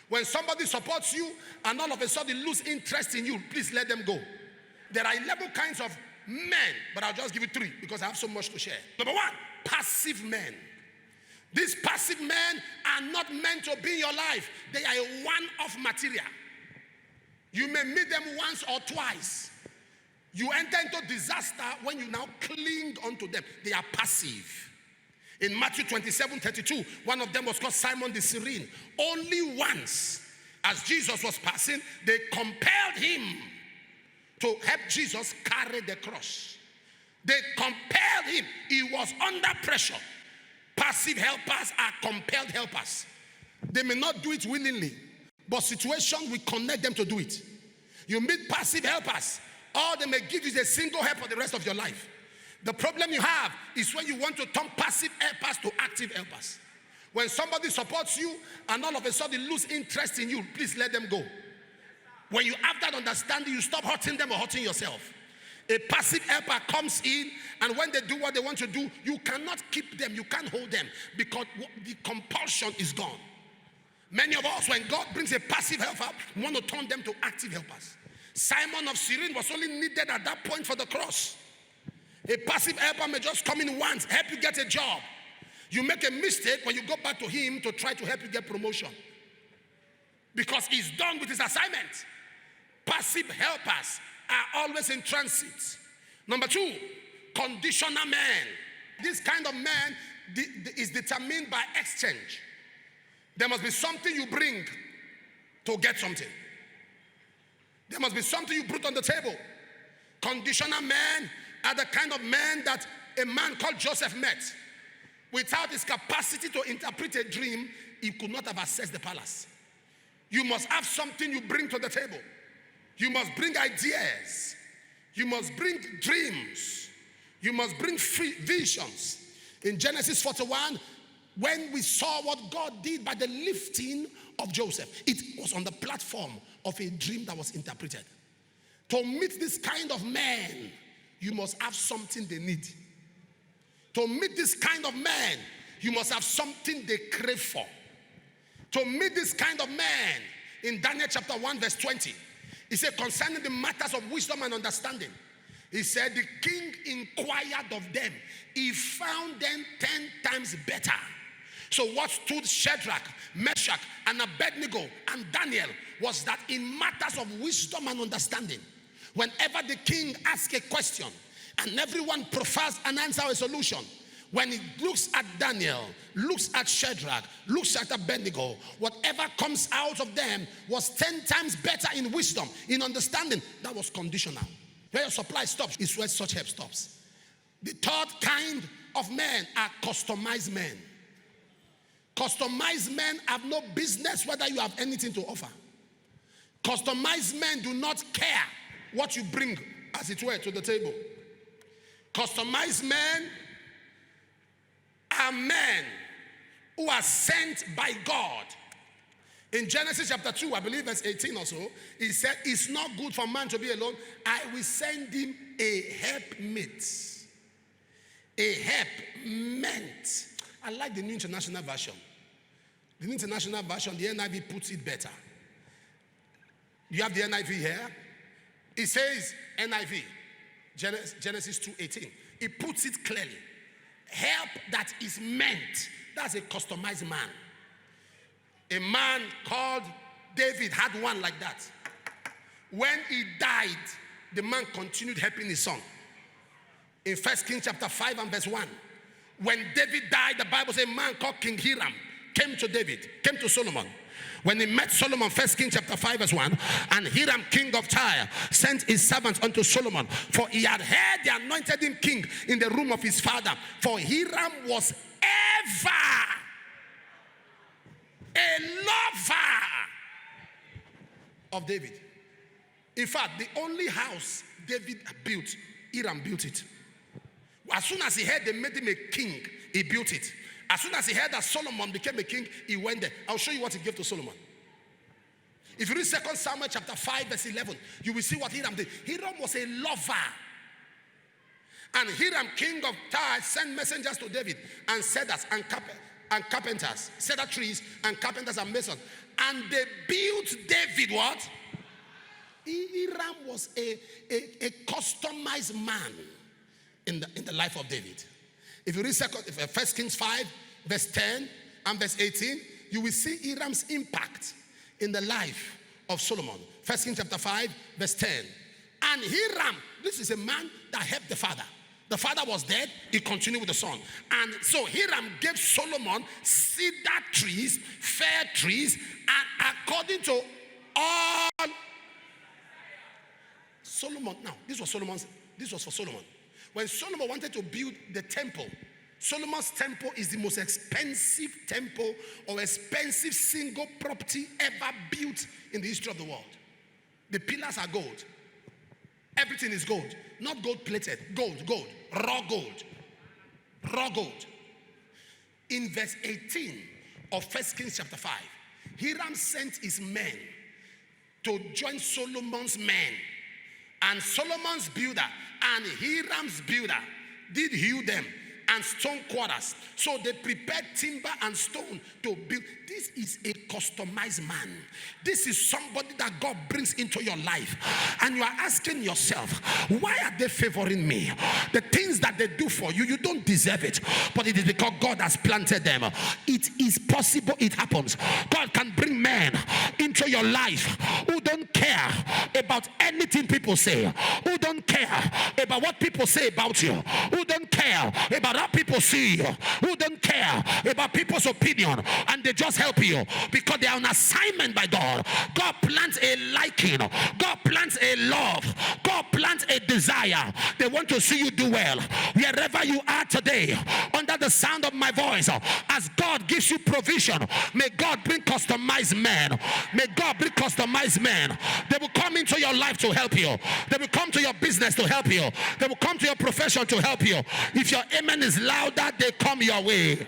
When somebody supports you and all of a sudden lose interest in you, please let them go. There are 11 kinds of men, but I'll just give you 3 because I have so much to share. Number 1, passive men. These passive men are not meant to be in your life. They are a one-off material. You may meet them once or twice. You enter into disaster when you now cling onto them. They are passive. In Matthew 27:32, one of them was called Simon the Cyrene. Only once, as Jesus was passing, they compelled him to help Jesus carry the cross. They compelled him. He was under pressure. Passive helpers are compelled helpers. They may not do it willingly, but situation will connect them to do it. You meet passive helpers, all they may give you is a single help for the rest of your life. The problem you have is when you want to turn passive helpers to active helpers. When somebody supports you and all of a sudden lose interest in you, please let them go. When you have that understanding, you stop hurting them or hurting yourself. A passive helper comes in, and when they do what they want to do, you cannot keep them, you can't hold them, because the compulsion is gone. Many of us, when God brings a passive helper, want to turn them to active helpers. Simon of Cyrene was only needed at that point for the cross. A passive helper may just come in once, help you get a job. You make a mistake when you go back to him to try to help you get promotion, because he's done with his assignment. Passive helpers are always in transit. Number 2, conditional men. This kind of man is determined by exchange. There must be something you bring to get something. There must be something you put on the table. Conditional men are the kind of men that a man called Joseph met. Without his capacity to interpret a dream, he could not have accessed the palace. You must have something you bring to the table. You must bring ideas. You must bring dreams. You must bring visions. In Genesis 41, when we saw what God did by the lifting of Joseph, it was on the platform of a dream that was interpreted. To meet this kind of man, you must have something they need. To meet this kind of man, you must have something they crave for. To meet this kind of man, in Daniel chapter 1 verse 20, he said, concerning the matters of wisdom and understanding, he said, the king inquired of them. He found them 10 times better. So what stood Shadrach, Meshach, and Abednego and Daniel was that in matters of wisdom and understanding, whenever the king asked a question and everyone prefers an answer or a solution, when he looks at Daniel, looks at Shadrach, looks at Abednego, whatever comes out of them was 10 times better in wisdom, in understanding. That was conditional. Where your supply stops is where such help stops. The 3rd kind of men are customized men. Customized men have no business whether you have anything to offer. Customized men do not care what you bring, as it were, to the table. Customized men are men who are sent by God. In Genesis chapter 2, I believe verse 18 or so, he said, it's not good for man to be alone. I will send him a helpmate. A helpmate. I like the New International Version. The New International Version, the NIV puts it better. You have the NIV here. It says, NIV, Genesis 2:18. It puts it clearly. Help that is meant. That's a customized man. A man called David had one like that. When he died, the man continued helping his son. In 1 Kings chapter 5 and verse 1. When David died, the Bible says a man called King Hiram came to Solomon. When he met Solomon, 1 Kings chapter 5 verse 1, and Hiram king of Tyre sent his servants unto Solomon, for he had heard they anointed him king in the room of his father. For Hiram was ever a lover of David. In fact, the only house David built, Hiram built it. As soon as he heard they made him a king, he built it. As soon as he heard that Solomon became a king, he went there. I'll show you what he gave to Solomon. If you read 2 Samuel chapter 5 verse 11, you will see what Hiram did. Hiram was a lover. And Hiram, king of Tyre, sent messengers to David and cedars and carpenters, cedar trees and carpenters and masons. And they built David what? Hiram was a customized man in the life of David. If you read 1 Kings 5, verse 10 and verse 18, you will see Hiram's impact in the life of Solomon. 1 Kings chapter 5, verse 10. And Hiram, this is a man that helped the father. The father was dead, he continued with the son. And so Hiram gave Solomon cedar trees, fair trees, and according to all Solomon, now this was for Solomon. When Solomon wanted to build the temple, Solomon's temple is the most expensive temple or expensive single property ever built in the history of the world. The pillars are gold. Everything is gold. Not gold plated. Gold. Raw gold. Raw gold. In verse 18 of 1 Kings chapter 5, Hiram sent his men to join Solomon's men. And Solomon's builder and Hiram's builder did hew them and stone quarters. So they prepared timber and stone to build. This is a customized man. This is somebody that God brings into your life. And you are asking yourself, why are they favoring me? The things that they do for you, you don't deserve it. But it is because God has planted them. It is possible it happens. God can bring men into your life who don't care about anything people say. Who don't care about what people say about you. Who don't care about how people see you. Who don't care about people's opinion. And they just help you because they are on assignment by God. God plants a liking. God plants a love. God plants a desire. They want to see you do well. Wherever you are today, under the sound of my voice, as God gives you provision, may God bring customized men. May God bring customized men. They will come into your life to help you. They will come to your business to help you. They will come to your profession to help you. If your amen is louder, they come your way.